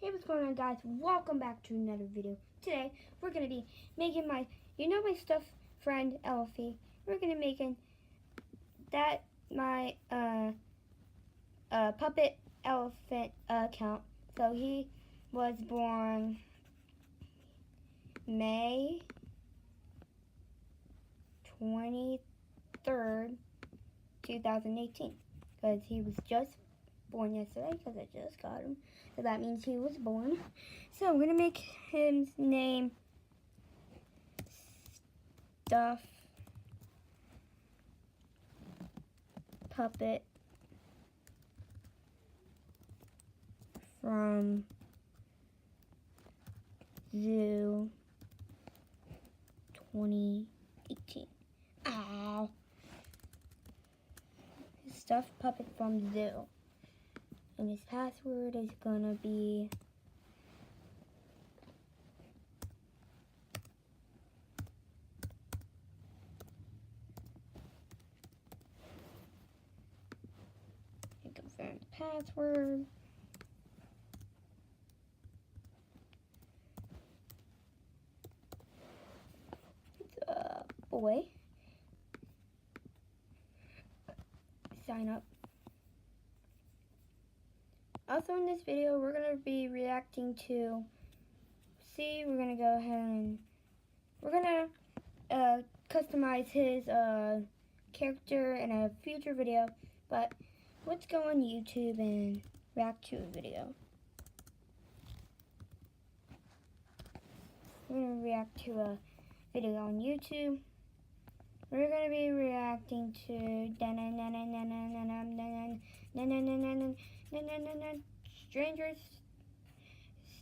Hey, what's going on, guys? Welcome back to another video. Today we're gonna be making my stuffed friend Elfie. We're gonna be making that my puppet elephant account. So he was born May 23rd, 2018, because he was just born yesterday, because I just got him. So that means he was born. So I'm going to make his name Stuff Puppet from Zoo 2018. Ow. Stuffed puppet from Zoo. And his password is gonna be confirm the password. It's a boy. Sign up. Also in this video, we're going to be reacting to, we're going to go ahead and, we're going to customize his character in a future video, but let's go on YouTube and react to a video. We're going to react to a video on YouTube. We're going to be reacting to strangers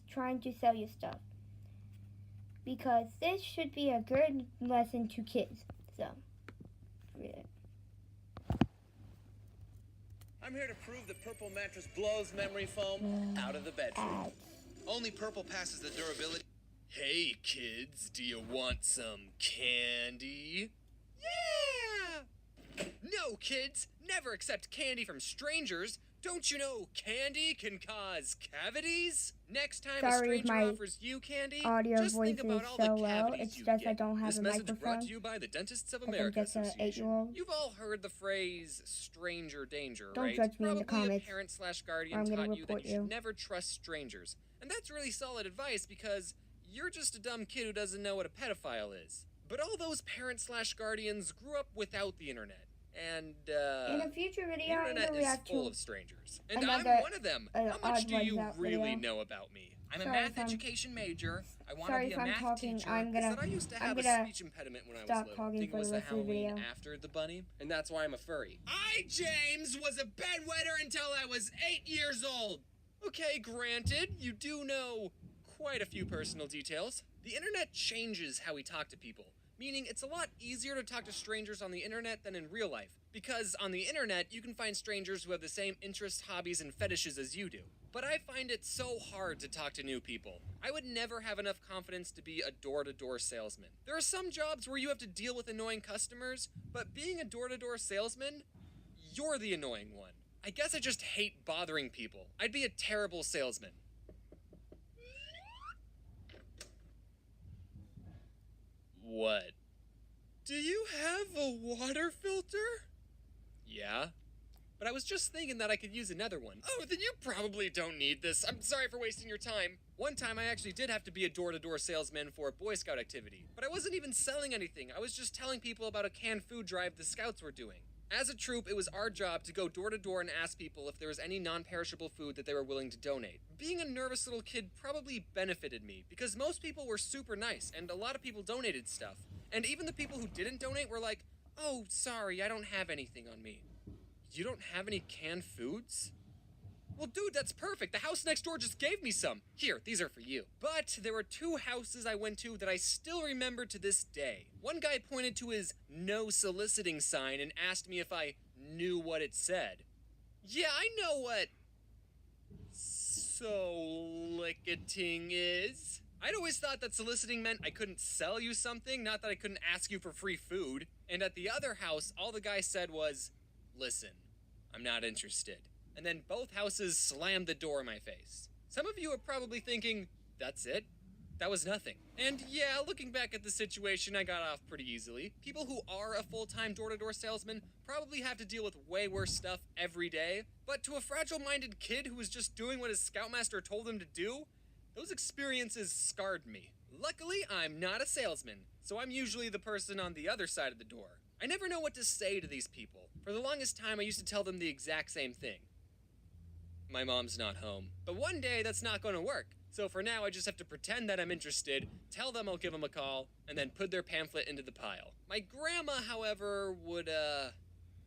trying to sell you stuff, because this should be a good lesson to kids. So read it. I'm here to prove the purple mattress blows memory foam out of the bedroom. Only purple passes the durability. Hey kids, do you want some candy? Yeah! No kids, never accept candy from strangers. Don't you know candy can cause cavities? Next time a stranger offers you candy, just think about all the cavities you get. I don't have this a message microphone. brought to you by the Dentists of America Association. You've all heard the phrase stranger danger, don't right? Judge me in the Probably comments. A parent/guardian taught you that you should never trust strangers. And that's really solid advice, because you're just a dumb kid who doesn't know what a pedophile is. But all those parents/guardians grew up without the internet. And, in a future video, the internet is full of strangers. And I'm one of them. How much do you really know about me? I'm a math education major. I want to be a math teacher. I used to have a speech impediment when I was little. Think it was the Halloween after the bunny, and that's why I'm a furry. I, James, was a bedwetter until I was 8 years old. Okay, granted, you do know quite a few personal details. The internet changes how we talk to people. Meaning it's a lot easier to talk to strangers on the internet than in real life. Because on the internet, you can find strangers who have the same interests, hobbies, and fetishes as you do. But I find it so hard to talk to new people. I would never have enough confidence to be a door-to-door salesman. There are some jobs where you have to deal with annoying customers, but being a door-to-door salesman, you're the annoying one. I guess I just hate bothering people. I'd be a terrible salesman. What? Do you have a water filter? Yeah. But I was just thinking that I could use another one. Oh, then you probably don't need this. I'm sorry for wasting your time. One time I actually did have to be a door-to-door salesman for a Boy Scout activity. But I wasn't even selling anything. I was just telling people about a canned food drive the Scouts were doing. As a troop, it was our job to go door to door and ask people if there was any non-perishable food that they were willing to donate. Being a nervous little kid probably benefited me, because most people were super nice, and a lot of people donated stuff. And even the people who didn't donate were like, "Oh, sorry, I don't have anything on me." You don't have any canned foods? Well, dude, that's perfect. The house next door just gave me some. Here, these are for you. But there were two houses I went to that I still remember to this day. One guy pointed to his no soliciting sign and asked me if I knew what it said. Yeah, I know what soliciting is. I'd always thought that soliciting meant I couldn't sell you something, not that I couldn't ask you for free food. And at the other house, all the guy said was, "Listen, I'm not interested." And then both houses slammed the door in my face. Some of you are probably thinking, that's it? That was nothing. And yeah, looking back at the situation, I got off pretty easily. People who are a full-time door-to-door salesman probably have to deal with way worse stuff every day. But to a fragile-minded kid who was just doing what his scoutmaster told him to do, those experiences scarred me. Luckily, I'm not a salesman, so I'm usually the person on the other side of the door. I never know what to say to these people. For the longest time, I used to tell them the exact same thing. My mom's not home. But one day, that's not going to work. So for now, I just have to pretend that I'm interested, tell them I'll give them a call, and then put their pamphlet into the pile. My grandma, however, would,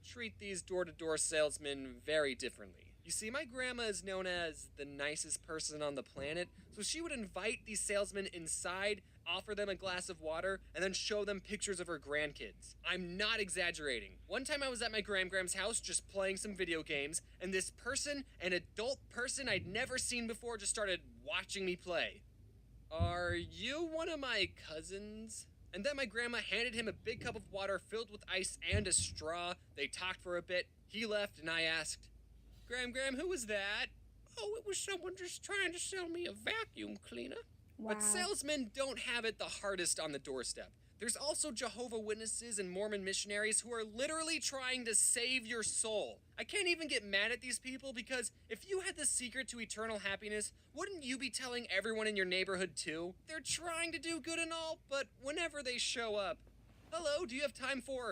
treat these door-to-door salesmen very differently. You see, my grandma is known as the nicest person on the planet, so she would invite these salesmen inside, offer them a glass of water, and then show them pictures of her grandkids. I'm not exaggerating. One time I was at my Gram's house just playing some video games, and this person, an adult person I'd never seen before, just started watching me play. Are you one of my cousins? And then my grandma handed him a big cup of water filled with ice and a straw. They talked for a bit. He left, and I asked, Gram, who was that? Oh, it was someone just trying to sell me a vacuum cleaner. Wow. But salesmen don't have it the hardest on the doorstep. There's also Jehovah's Witnesses and Mormon missionaries who are literally trying to save your soul. I can't even get mad at these people because if you had the secret to eternal happiness, wouldn't you be telling everyone in your neighborhood too? They're trying to do good and all, but whenever they show up, hello, do you have time for